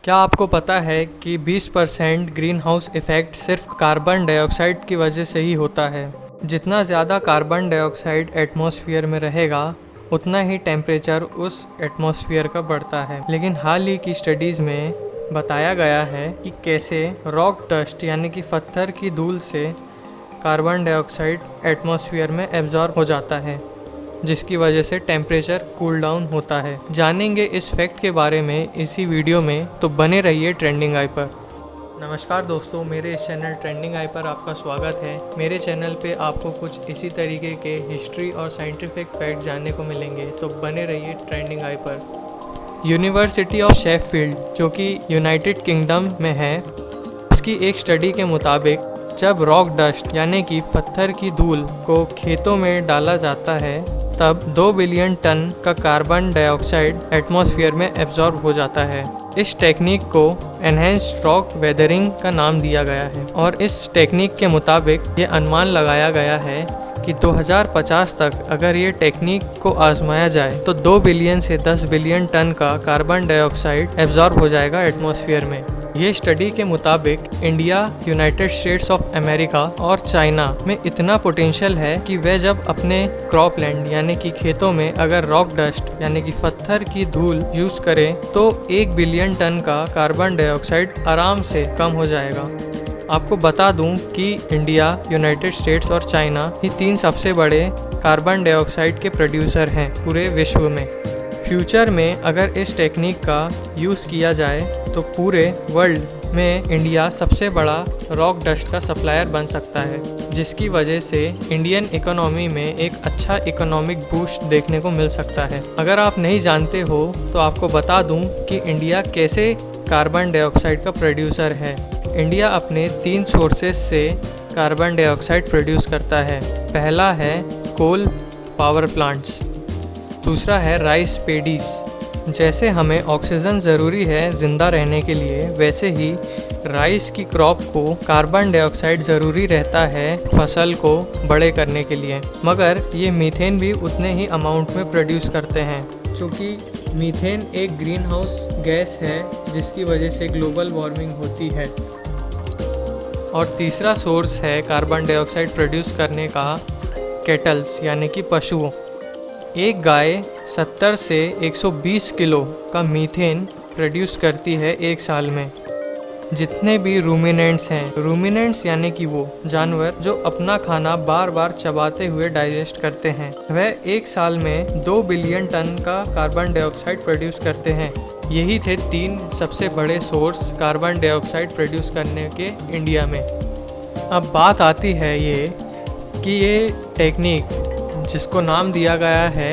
क्या आपको पता है कि 20% ग्रीन हाउस इफ़ेक्ट सिर्फ कार्बन डाइऑक्साइड की वजह से ही होता है। जितना ज़्यादा कार्बन डाइऑक्साइड एटमॉस्फेयर में रहेगा उतना ही टेम्परेचर उस एटमॉस्फेयर का बढ़ता है। लेकिन हाल ही की स्टडीज़ में बताया गया है कि कैसे रॉक डस्ट यानी कि पत्थर की धूल से कार्बन डाइऑक्साइड एटमॉस्फेयर में एब्जॉर्ब हो जाता है, जिसकी वजह से टेम्परेचर कूल डाउन होता है। जानेंगे इस फैक्ट के बारे में इसी वीडियो में, तो बने रहिए ट्रेंडिंग आई पर। नमस्कार दोस्तों, मेरे इस चैनल ट्रेंडिंग आई पर आपका स्वागत है। मेरे चैनल पे आपको कुछ इसी तरीके के हिस्ट्री और साइंटिफिक फैक्ट जानने को मिलेंगे, तो बने रहिए ट्रेंडिंग आई पर। यूनिवर्सिटी ऑफ शेफील्ड, जो कि यूनाइटेड किंगडम में है, उसकी एक स्टडी के मुताबिक जब रॉक डस्ट यानी कि पत्थर की धूल को खेतों में डाला जाता है तब 2 बिलियन टन का कार्बन डाइऑक्साइड एटमॉस्फेयर में एब्जॉर्ब हो जाता है। इस टेक्निक को एनहेंस्ड रॉक वेदरिंग का नाम दिया गया है और इस टेक्निक के मुताबिक ये अनुमान लगाया गया है कि 2050 तक अगर ये टेक्निक को आजमाया जाए तो 2 बिलियन से 10 बिलियन टन का कार्बन डाइऑक्साइड एब्जॉर्ब हो जाएगा एटमॉस्फेयर में। ये स्टडी के मुताबिक India, United states of America और चाइना में इतना पोटेंशियल है कि वे जब अपने क्रॉपलैंड यानी कि खेतों में अगर रॉक डस्ट यानी कि पत्थर की धूल यूज़ करें तो 1 बिलियन टन का कार्बन डाइऑक्साइड आराम से कम हो जाएगा। आपको बता दूं कि इंडिया, यूनाइटेड स्टेट्स और चाइना ही 3 सबसे बड़े कार्बन डाइऑक्साइड के प्रोड्यूसर हैं पूरे विश्व में। फ्यूचर में अगर इस टेक्निक का यूज़ किया जाए तो पूरे वर्ल्ड में इंडिया सबसे बड़ा रॉक डस्ट का सप्लायर बन सकता है, जिसकी वजह से इंडियन इकोनॉमी में एक अच्छा इकोनॉमिक बूस्ट देखने को मिल सकता है। अगर आप नहीं जानते हो तो आपको बता दूं कि इंडिया कैसे कार्बन डाइऑक्साइड का प्रोड्यूसर है। इंडिया अपने 3 सोर्सेस से कार्बन डाइऑक्साइड प्रोड्यूस करता है। पहला है कोल पावर प्लांट्स, दूसरा है राइस पेडीज। जैसे हमें ऑक्सीजन ज़रूरी है ज़िंदा रहने के लिए, वैसे ही राइस की क्रॉप को कार्बन डाइऑक्साइड ज़रूरी रहता है फसल को बड़े करने के लिए, मगर ये मीथेन भी उतने ही अमाउंट में प्रोड्यूस करते हैं, क्योंकि मीथेन एक ग्रीन हाउस गैस है जिसकी वजह से ग्लोबल वार्मिंग होती है। और तीसरा सोर्स है कार्बन डाइऑक्साइड प्रोड्यूस करने का कैटल्स यानी कि पशुओं। एक गाय 70 से 120 किलो का मीथेन प्रोड्यूस करती है एक साल में। जितने भी रूमिनेंट्स हैं, रूमिनेंट्स यानी कि वो जानवर जो अपना खाना बार बार चबाते हुए डाइजेस्ट करते हैं, वह एक साल में 2 बिलियन टन का कार्बन डाइऑक्साइड प्रोड्यूस करते हैं। यही थे 3 सबसे बड़े सोर्स कार्बन डाइऑक्साइड प्रोड्यूस करने के इंडिया में। अब बात आती है ये कि ये टेक्निक जिसको नाम दिया गया है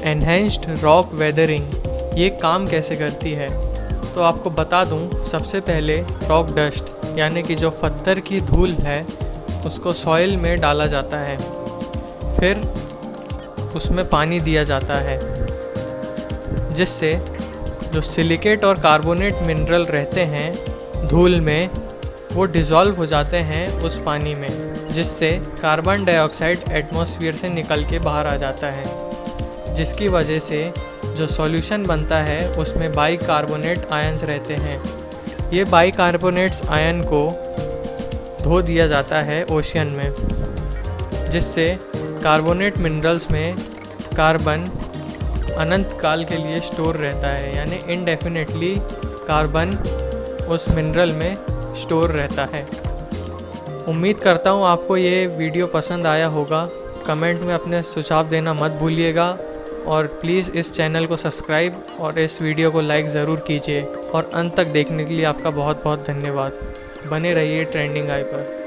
एनहेंस्ड रॉक वेदरिंग, ये काम कैसे करती है। तो आपको बता दूं, सबसे पहले रॉक डस्ट यानी कि जो पत्थर की धूल है उसको सॉइल में डाला जाता है, फिर उसमें पानी दिया जाता है, जिससे जो सिलिकेट और कार्बोनेट मिनरल रहते हैं धूल में वो डिज़ोल्व हो जाते हैं उस पानी में, जिससे कार्बन डाइऑक्साइड एटमॉस्फेयर से निकल के बाहर आ जाता है, जिसकी वजह से जो सॉल्यूशन बनता है उसमें बाइकार्बोनेट आयंस रहते हैं। ये बाइकार्बोनेट्स आयन को धो दिया जाता है ओशियन में, जिससे कार्बोनेट मिनरल्स में कार्बन अनंत काल के लिए स्टोर रहता है, यानी इनडेफिनेटली कार्बन उस मिनरल में स्टोर रहता है। उम्मीद करता हूँ आपको ये वीडियो पसंद आया होगा। कमेंट में अपने सुझाव देना मत भूलिएगा और प्लीज़ इस चैनल को सब्सक्राइब और इस वीडियो को लाइक ज़रूर कीजिए। और अंत तक देखने के लिए आपका बहुत बहुत धन्यवाद। बने रहिए ट्रेंडिंग आई पर।